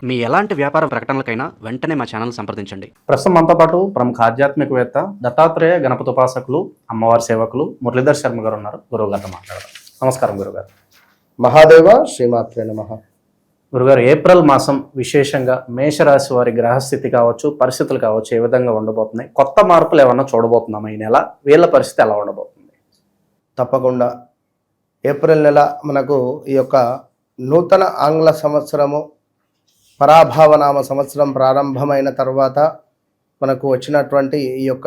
మీ ఎలాంటి వ్యాపార ప్రకటనలకైనా వెంటనే మా ఛానల్ సంప్రదించండి. ప్రస్తుతం మనతో పాటు ప్రముఖ ఆధ్యాత్మికవేత్త దత్తాత్రేయ గణపతి ఉపాసకులు అమ్మవారి సేవకులు మురళీధర్ శర్మ గారు ఉన్నారు. గురువు గారితో మాట్లాడదాం. నమస్కారం గురుగారు. మహాదేవ శ్రీమాత్రే నమః. గురుగారు, ఏప్రిల్ మాసం విశేషంగా మేషరాశి వారి గ్రహస్థితి కావచ్చు, పరిస్థితులు కావచ్చు, ఏ విధంగా ఉండబోతున్నాయి? కొత్త మార్పులు ఏమన్నా చూడబోతున్నామా ఈ నెల? వీళ్ళ పరిస్థితి ఎలా ఉండబోతుంది? తప్పకుండా ఏప్రిల్ నెల మనకు ఈ యొక్క నూతన ఆంగ్ల సంవత్సరము పరాభావనామ సంవత్సరం ప్రారంభమైన తర్వాత మనకు వచ్చినటువంటి ఈ యొక్క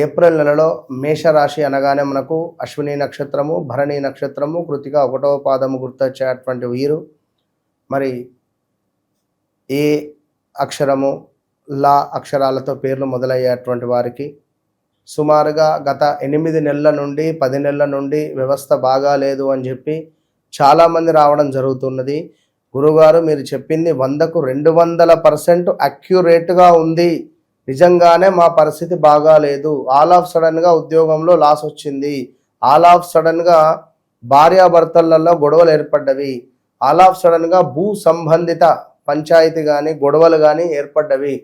ఏప్రిల్ నెలలో మేషరాశి అనగానే మనకు అశ్విని నక్షత్రము, భరణి నక్షత్రము, కృతిక 1వ పాదము గుర్తొచ్చేటువంటి వీరు మరి ఏ అక్షరము లా అక్షరాలతో పేర్లు మొదలయ్యేటువంటి వారికి సుమారుగా గత 8 నెలల నుండి 10 నెలల నుండి వ్యవస్థ బాగాలేదు అని చెప్పి చాలామంది రావడం జరుగుతున్నది. గురుగారు, మీరు చెప్పింది 100కు 200% అక్యురేట్గా ఉంది. నిజంగానే మా పరిస్థితి బాగాలేదు. ఆల్ ఆఫ్ సడన్గా ఉద్యోగంలో లాస్ వచ్చింది. ఆల్ ఆఫ్ సడన్గా భార్యాభర్తలలో గొడవలు ఏర్పడ్డవి. ఆల్ ఆఫ్ సడన్గా భూ సంబంధిత పంచాయతీ కానీ గొడవలు కానీ ఏర్పడ్డవి.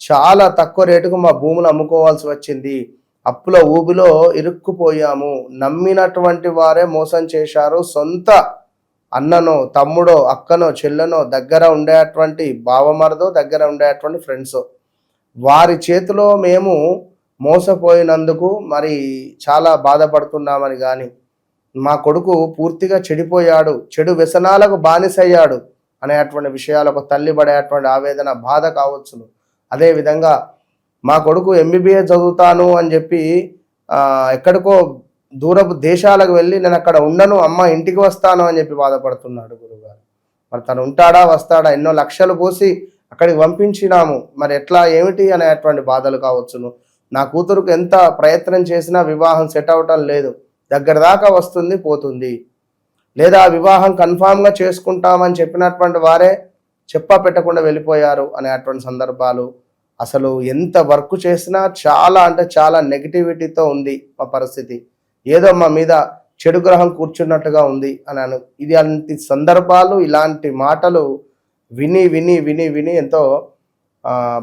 చాలా తక్కువ రేటుకు మా భూములు అమ్ముకోవాల్సి వచ్చింది. అప్పుల ఊబిలో ఇరుక్కుపోయాము. నమ్మినటువంటి వారే మోసం చేశారు. సొంత అన్ననో తమ్ముడో అక్కనో చెల్లెనో దగ్గర ఉండేటువంటి బావమరదో దగ్గర ఉండేటువంటి ఫ్రెండ్సో వారి చేతిలో మేము మోసపోయినందుకు మరి చాలా బాధపడుతున్నామని, కానీ మా కొడుకు పూర్తిగా చెడిపోయాడు, చెడు వ్యసనాలకు బానిసయ్యాడు అనేటువంటి విషయాలకు తల్లి పడేటువంటి ఆవేదన బాధ కావచ్చును. అదేవిధంగా మా కొడుకు MBBS చదువుతాను అని చెప్పి ఎక్కడికో దూరపు దేశాలకు వెళ్ళి నేను అక్కడ ఉండను, అమ్మ ఇంటికి వస్తాను అని చెప్పి బాధపడుతున్నాడు గురుగారు. మరి తను ఉంటాడా వస్తాడా? ఎన్నో లక్షలు పోసి అక్కడికి పంపించినాము, మరి ఎట్లా ఏమిటి అనేటువంటి బాధలు కావచ్చును. నా కూతురుకు ఎంత ప్రయత్నం చేసినా వివాహం సెట్ అవటం లేదు. దగ్గర దాకా వస్తుంది పోతుంది. లేదా వివాహం కన్ఫామ్గా చేసుకుంటామని చెప్పినటువంటి వారే చెప్పా పెట్టకుండా వెళ్ళిపోయారు అనేటువంటి సందర్భాలు. అసలు ఎంత వర్క్ చేసినా చాలా అంటే చాలా నెగిటివిటీతో ఉంది మా పరిస్థితి. ఏదో మా మీద చెడు గ్రహం కూర్చున్నట్టుగా ఉంది అని ఇది అలాంటి సందర్భాలు, ఇలాంటి మాటలు విని విని విని విని ఎంతో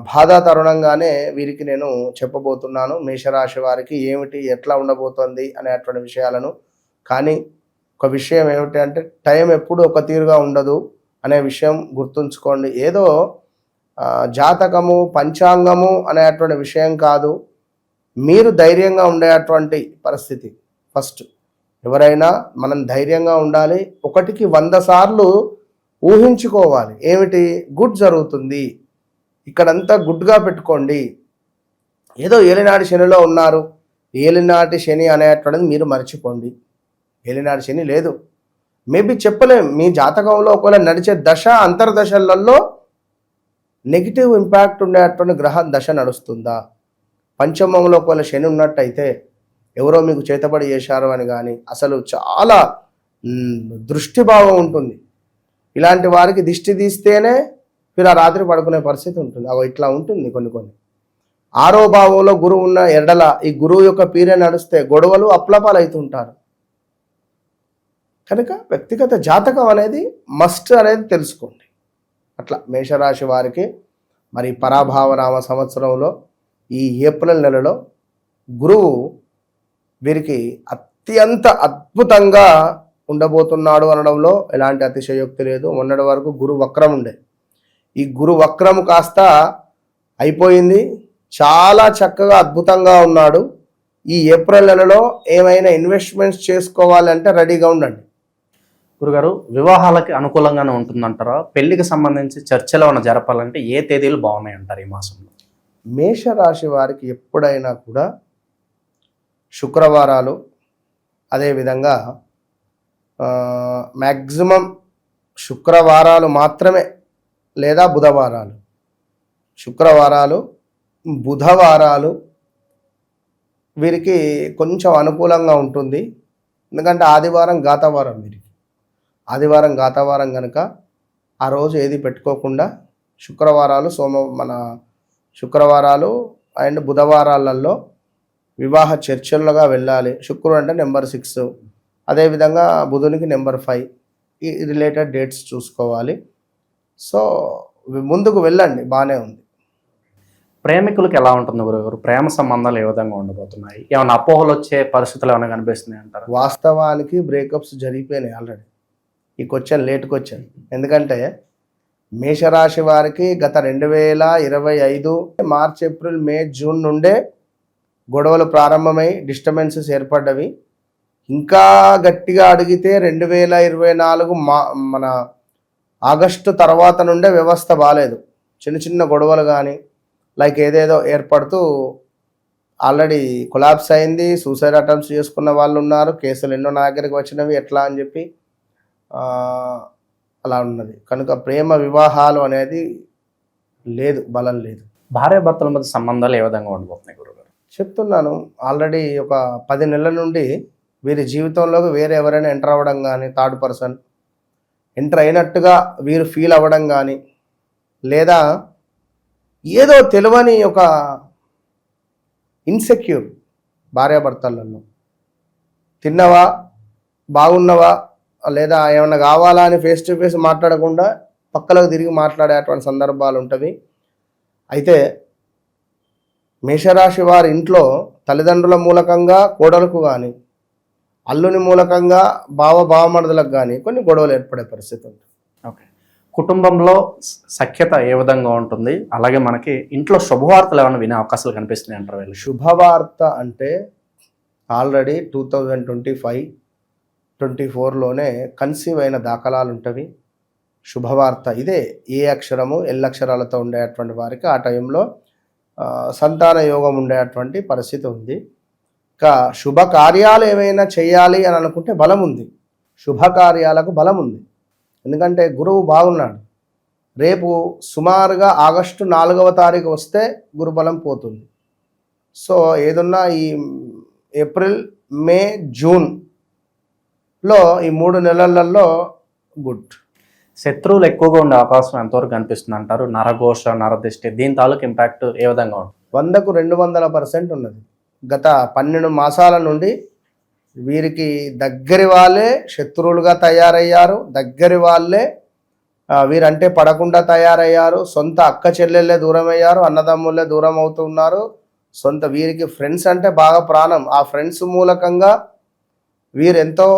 బాధాతరుణంగానే వీరికి నేను చెప్పబోతున్నాను. మేషరాశి వారికి ఏమిటి ఎట్లా ఉండబోతోంది అనేటువంటి విషయాలను. కానీ ఒక విషయం ఏమిటి అంటే, టైం ఎప్పుడు ఒక తీరుగా ఉండదు అనే విషయం గుర్తుంచుకోండి. ఏదో జాతకము పంచాంగము అనేటువంటి విషయం కాదు. మీరు ధైర్యంగా ఉండేటువంటి పరిస్థితి. ఫస్ట్ ఎవరైనా మనం ధైర్యంగా ఉండాలి. 1కి 100 సార్లు ఊహించుకోవాలి. ఏమిటి గుడ్ జరుగుతుంది, ఇక్కడంతా గుడ్గా పెట్టుకోండి. ఏదో ఏలినాటి శనిలో ఉన్నారు, ఏలినాటి శని అనేటువంటిది మీరు మర్చిపోండి. ఏలినాటి శని లేదు. మేబీ చెప్పలేం, మీ జాతకంలో ఒకవేళ నడిచే దశ అంతర్దశలలో నెగిటివ్ ఇంపాక్ట్ ఉండేటువంటి గ్రహ దశ నడుస్తుందా? పంచమంలో ఒకవేళ శని ఉన్నట్టయితే ఎవరో మీకు చేతబడి చేశారు అని కానీ అసలు చాలా దృష్టిభావం ఉంటుంది. ఇలాంటి వారికి దిష్టి తీస్తేనే మీరు ఆ రాత్రి పడుకునే పరిస్థితి ఉంటుంది. అవి ఇట్లా ఉంటుంది కొన్ని. 6వ భావంలో గురువు ఉన్న ఎడల ఈ గురువు యొక్క పీరియడ్ నడిస్తే గొడవలు అప్లపాలు అవుతుంటారు. కనుక వ్యక్తిగత జాతకం అనేది మస్ట్ అనేది తెలుసుకోండి. అట్లా మేషరాశి వారికి మరి పరాభావనామ సంవత్సరంలో ఈ ఏప్రిల్ నెలలో గురువు వీరికి అత్యంత అద్భుతంగా ఉండబోతున్నాడు అనడంలో ఎలాంటి అతిశయోక్తి లేదు. మొన్నటి వరకు గురు వక్రం ఉండే, ఈ గురు వక్రము కాస్త అయిపోయింది. చాలా చక్కగా అద్భుతంగా ఉన్నాడు. ఈ ఏప్రిల్ నెలలో ఏమైనా ఇన్వెస్ట్మెంట్స్ చేసుకోవాలంటే రెడీగా ఉండండి. గురుగారు, వివాహాలకి అనుకూలంగానే ఉంటుందంటారా? పెళ్లికి సంబంధించి చర్చలు ఏమైనా జరపాలంటే ఏ తేదీలు బాగున్నాయి అంటారు ఈ మాసంలో? మేషరాశి వారికి ఎప్పుడైనా కూడా శుక్రవారాలు, అదేవిధంగా మ్యాక్సిమం శుక్రవారాలు మాత్రమే, లేదా బుధవారాలు. శుక్రవారాలు బుధవారాలు వీరికి కొంచెం అనుకూలంగా ఉంటుంది. ఎందుకంటే ఆదివారం గాతవారం వీరికి. ఆదివారం గాతవారం కనుక ఆ రోజు ఏది పెట్టుకోకుండా శుక్రవారాలు అండ్ బుధవారాలలో వివాహ చర్చలుగా వెళ్ళాలి. శుక్రుడు అంటే నెంబర్ 6, అదేవిధంగా బుధునికి నెంబర్ 5. ఈ రిలేటెడ్ డేట్స్ చూసుకోవాలి. సో ముందుకు వెళ్ళండి, బాగానే ఉంది. ప్రేమికులకు ఎలా ఉంటుంది గురుగారు? ప్రేమ సంబంధాలు ఏ విధంగా ఉండబోతున్నాయి? ఏమైనా అపోహలు వచ్చే పరిస్థితులు ఏమైనా కనిపిస్తున్నాయి అంటారు? వాస్తవానికి బ్రేకప్స్ జరిగిపోయినాయి ఆల్రెడీ. ఈ క్వశ్చన్ లేట్ క్వశ్చన్. ఎందుకంటే మేషరాశి వారికి గత 2025 మార్చ్, ఏప్రిల్, మే, జూన్ నుండే గొడవలు ప్రారంభమై డిస్టర్బెన్సెస్ ఏర్పడ్డవి. ఇంకా గట్టిగా అడిగితే 2024 మన ఆగస్టు తర్వాత నుండే వ్యవస్థ బాగాలేదు. చిన్న చిన్న గొడవలు కానీ లైక్ ఏదేదో ఏర్పడుతూ ఆల్రెడీ కొలాప్స్ అయింది. సూసైడ్ అటెంప్ట్స్ చేసుకున్న వాళ్ళు ఉన్నారు. కేసులు ఎన్నో నా దగ్గరికి వచ్చినవి. ఎట్లా అని చెప్పి అలా ఉన్నది. కనుక ప్రేమ వివాహాలు అనేది లేదు, బలం లేదు. భార్యాభర్తల మధ్య సంబంధాలు ఏ విధంగా ఉండబోతున్నాయి గురుగారు? చెప్తున్నాను, ఆల్రెడీ ఒక 10 నెలల నుండి వీరి జీవితంలోకి వేరే ఎవరైనా ఎంటర్ అవ్వడం కానీ, థర్డ్ పర్సన్ ఎంటర్ అయినట్టుగా వీరు ఫీల్ అవ్వడం కానీ, లేదా ఏదో తెలియని ఒక ఇన్సెక్యూర్ భార్యాభర్తలలో, తిన్నవా, బాగున్నవా, లేదా ఏమన్నా కావాలా అని ఫేస్ టు ఫేస్ మాట్లాడకుండా పక్కలకు తిరిగి మాట్లాడేటువంటి సందర్భాలు ఉంటవి. అయితే మేషరాశి వారి ఇంట్లో తల్లిదండ్రుల మూలకంగా కోడలకు కానీ, అల్లుని మూలకంగా బావమరుదులకు కానీ కొన్ని గొడవలు ఏర్పడే పరిస్థితి ఉంటుంది. ఓకే. కుటుంబంలో సఖ్యత ఏ విధంగా ఉంటుంది? అలాగే మనకి ఇంట్లో శుభవార్తలు ఏమైనా వినే అవకాశాలు కనిపిస్తున్నాయి అంటారు వీళ్ళు? శుభవార్త అంటే ఆల్రెడీ 2025-24లోనే కన్సీవ్ అయిన దాఖలాలు ఉంటవి. శుభవార్త ఇదే. ఏ అక్షరము ఎల్ అక్షరాలతో ఉండేటువంటి వారికి ఆ టైంలో సంతాన యోగం ఉండేటువంటి పరిస్థితి ఉంది. ఇంకా శుభకార్యాలు ఏమైనా చేయాలి అని అనుకుంటే బలం ఉంది. శుభకార్యాలకు బలం ఉంది. ఎందుకంటే గురువు బాగున్నాడు. రేపు సుమారుగా ఆగస్టు 4వ తారీఖు వస్తే గురుబలం పోతుంది. సో ఏదున్నా ఈ ఏప్రిల్, మే, జూన్లో ఈ 3 నెలలలో గుడ్. శత్రువులు ఎక్కువగా ఉండే అవకాశం ఎంతవరకు కనిపిస్తుంది అంటారు? నరఘోష, నరదిష్టి, దీని తాలూకు ఇంపాక్ట్ ఏ విధంగా ఉంటుంది? 100కు 200% ఉన్నది. గత 12 మాసాల నుండి వీరికి దగ్గరి వాళ్ళే శత్రువులుగా తయారయ్యారు. దగ్గరి వాళ్ళే వీరంటే పడకుండా తయారయ్యారు. సొంత అక్క చెల్లెళ్ళే దూరం అయ్యారు. అన్నదమ్ముళ్ళే దూరం అవుతున్నారు. సొంత వీరికి ఫ్రెండ్స్ అంటే బాగా ప్రాణం. ఆ ఫ్రెండ్స్ మూలకంగా వీరెంతో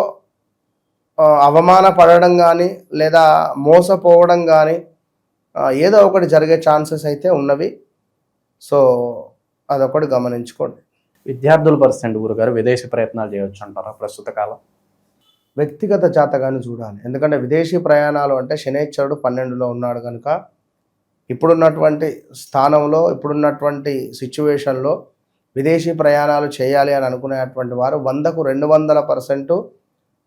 అవమాన పడడం కానీ, లేదా మోసపోవడం కానీ ఏదో ఒకటి జరిగే ఛాన్సెస్ అయితే ఉన్నవి. సో అదొకటి గమనించుకోండి. విద్యార్థుల పరిస్థితి గురుగారు, విదేశీ ప్రయత్నాలు చేయవచ్చు అంటారా ప్రస్తుత కాలం? వ్యక్తిగత జాతకాన్ని చూడాలి. ఎందుకంటే విదేశీ ప్రయాణాలు అంటే శనేశ్వరుడు 12లో ఉన్నాడు కనుక ఇప్పుడున్నటువంటి స్థానంలో, ఇప్పుడున్నటువంటి సిచ్యువేషన్లో విదేశీ ప్రయాణాలు చేయాలి అని అనుకునేటువంటి వారు 100కు 200%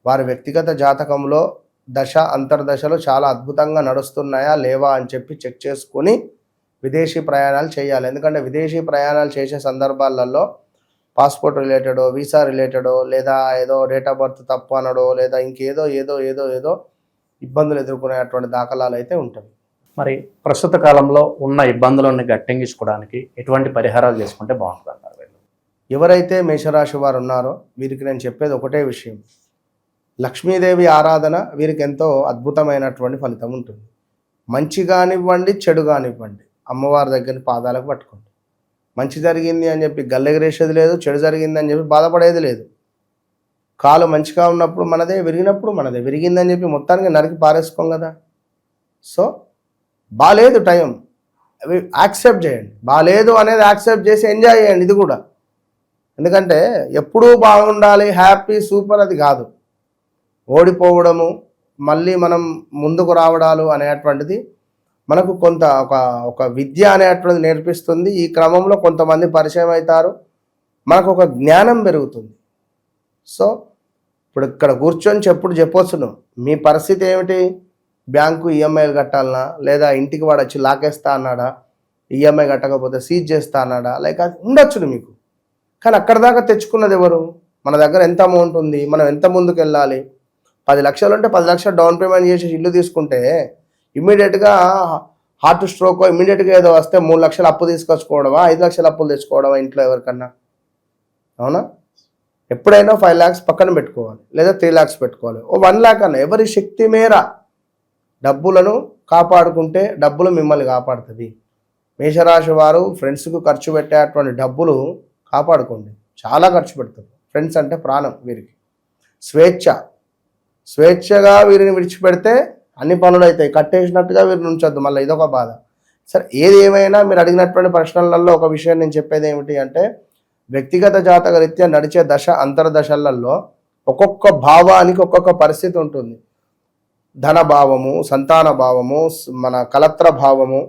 వారి వ్యక్తిగత జాతకంలో దశ అంతర్దశలు చాలా అద్భుతంగా నడుస్తున్నాయా లేవా అని చెప్పి చెక్ చేసుకొని విదేశీ ప్రయాణాలు చేయాలి. ఎందుకంటే విదేశీ ప్రయాణాలు చేసే సందర్భాలలో పాస్పోర్ట్ రిలేటెడో, వీసా రిలేటెడో, లేదా ఏదో డేట్ ఆఫ్ బర్త్ తప్పు అనడో, లేదా ఇంకేదో ఏదో ఏదో ఏదో ఇబ్బందులు ఎదుర్కొనేటువంటి దాఖలాలు అయితే ఉంటాయి. మరి ప్రస్తుత కాలంలో ఉన్న ఇబ్బందులను గట్టెంగించుకోవడానికి ఎటువంటి పరిహారాలు చేసుకుంటే బాగుంటుంది అంటారు వీళ్ళు? ఎవరైతే మేషరాశి వారు ఉన్నారో వీరికి నేను చెప్పేది ఒకటే విషయం. లక్ష్మీదేవి ఆరాధన వీరికి ఎంతో అద్భుతమైనటువంటి ఫలితం ఉంటుంది. మంచి కానివ్వండి, చెడు కానివ్వండి, అమ్మవారి దగ్గర పాదాలకు పట్టుకోండి. మంచి జరిగింది అని చెప్పి గల్లెగరేసేది లేదు, చెడు జరిగింది అని చెప్పి బాధపడేది లేదు. కాలు మంచిగా ఉన్నప్పుడు మనదే, విరిగినప్పుడు మనదే. విరిగిందని చెప్పి మొత్తానికి నరికి పారేసుకోం కదా. సో బాలేదు టైం, అవి యాక్సెప్ట్ చేయండి. బాలేదు అనేది యాక్సెప్ట్ చేసి ఎంజాయ్ చేయండి. ఇది కూడా ఎందుకంటే ఎప్పుడూ బాగుండాలి, హ్యాపీ, సూపర్ అది కాదు. ఓడిపోవడము, మళ్ళీ మనం ముందుకు రావడాలు అనేటువంటిది మనకు కొంత ఒక విద్య అనేటువంటిది నేర్పిస్తుంది. ఈ క్రమంలో కొంతమంది పరిచయం అవుతారు, మనకు ఒక జ్ఞానం పెరుగుతుంది. సో ఇప్పుడు ఇక్కడ కూర్చొని చెప్పొచ్చును మీ పరిస్థితి ఏమిటి, బ్యాంకు ఈఎంఐలు కట్టాలనా, లేదా ఇంటికి వాడు వచ్చి లాకేస్తా అన్నాడా, ఈఎంఐ కట్టకపోతే సీజ్ చేస్తా అన్నాడా, లైక్ అది ఉండొచ్చును మీకు. కానీ అక్కడ దాకా తెచ్చుకున్నది ఎవరు? మన దగ్గర ఎంత అమౌంట్ ఉంది, మనం ఎంత ముందుకు వెళ్ళాలి. 10 లక్షలు ఉంటే 10 లక్షలు డౌన్ పేమెంట్ చేసి ఇల్లు తీసుకుంటే ఇమ్మీడియట్గా హార్ట్ స్ట్రోక్ ఇమ్మీడియట్గా ఏదో వస్తే 3 లక్షలు అప్పు తీసుకొచ్చుకోవడమా, 5 లక్షలు అప్పులు తెచ్చుకోవడమా ఇంట్లో ఎవరికన్నా? అవునా? ఎప్పుడైనా 5 lakhs పక్కన పెట్టుకోవాలి, లేదా 3 lakhs పెట్టుకోవాలి. ఓ 1 lakh అన్న ఎవరి శక్తి మేర డబ్బులను కాపాడుకుంటే డబ్బులు మిమ్మల్ని కాపాడుతుంది. మేషరాశి వారు ఫ్రెండ్స్కు ఖర్చు పెట్టేటువంటి డబ్బులు కాపాడుకోండి. చాలా ఖర్చు పెడతారు. ఫ్రెండ్స్ అంటే ప్రాణం వీరికి. స్వేచ్ఛగా వీరిని విడిచిపెడితే అన్ని పనులు అవుతాయి. కట్టేసినట్టుగా వీరిని ఉంచొద్దు, మళ్ళీ ఇదొక బాధ. సరే, ఏది ఏమైనా మీరు అడిగినటువంటి ప్రశ్నలలో ఒక విషయం నేను చెప్పేది ఏమిటి అంటే, వ్యక్తిగత జాతక రీత్యా నడిచే దశ అంతర్దశలలో ఒక్కొక్క భావానికి ఒక్కొక్క పరిస్థితి ఉంటుంది. ధన భావము, సంతాన భావము, మన కలత్ర భావము,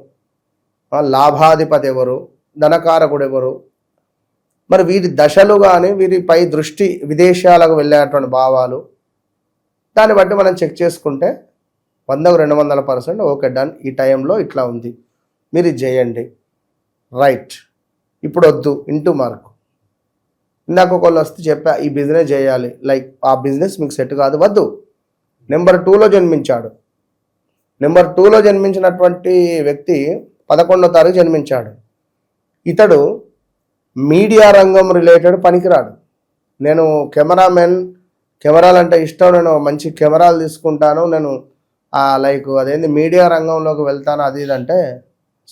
లాభాధిపతి ఎవరు, ధనకారకుడు ఎవరు, మరి వీరి దశలు కానీ వీరిపై దృష్టి విదేశాలకు వెళ్ళేటువంటి భావాలు, దాన్ని బట్టి మనం చెక్ చేసుకుంటే 100కు 200% ఓకే డన్, ఈ టైంలో ఇట్లా ఉంది, మీరు ఇది చేయండి, రైట్, ఇప్పుడు వద్దు ఇంటూ మార్కు. ఇందాక ఒకళ్ళు వస్తే చెప్పా ఈ బిజినెస్ చేయాలి, లైక్ ఆ బిజినెస్ మీకు సెట్ కాదు, వద్దు. నెంబర్ 2లో జన్మించాడు. నెంబర్ 2లో జన్మించినటువంటి వ్యక్తి 11వ తారీఖు జన్మించాడు. ఇతడు మీడియా రంగం రిలేటెడ్ పనికిరాడు. నేను కెమెరాలు అంటే ఇష్టం, నేను మంచి కెమెరాలు తీసుకుంటాను, నేను లైక్ అదేంటి మీడియా రంగంలోకి వెళ్తాను అది ఇది అంటే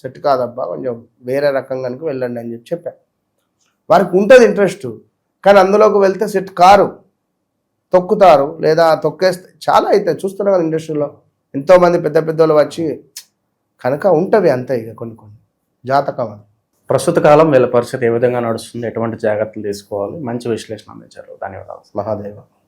సెట్ కాదబ్బా, కొంచెం వేరే రకంగానికి వెళ్ళండి అని చెప్పాను. వారికి ఉంటుంది ఇంట్రెస్ట్, కానీ అందులోకి వెళ్తే సెట్ కారు, తొక్కుతారు, లేదా తొక్కేస్తే చాలా అవుతాయి. చూస్తున్నాం కదా ఇండస్ట్రీలో ఎంతోమంది పెద్ద పెద్దోళ్ళు వచ్చి కనుక ఉంటవి అంతే. ఇక కొన్ని జాతకం అది. ప్రస్తుత కాలం వీళ్ళ పరిస్థితి ఏ విధంగా నడుస్తుంది, ఎటువంటి జాగ్రత్తలు తీసుకోవాలి, మంచి విశ్లేషణ అందించారు. ధన్యవాదాలు. మహాదేవ.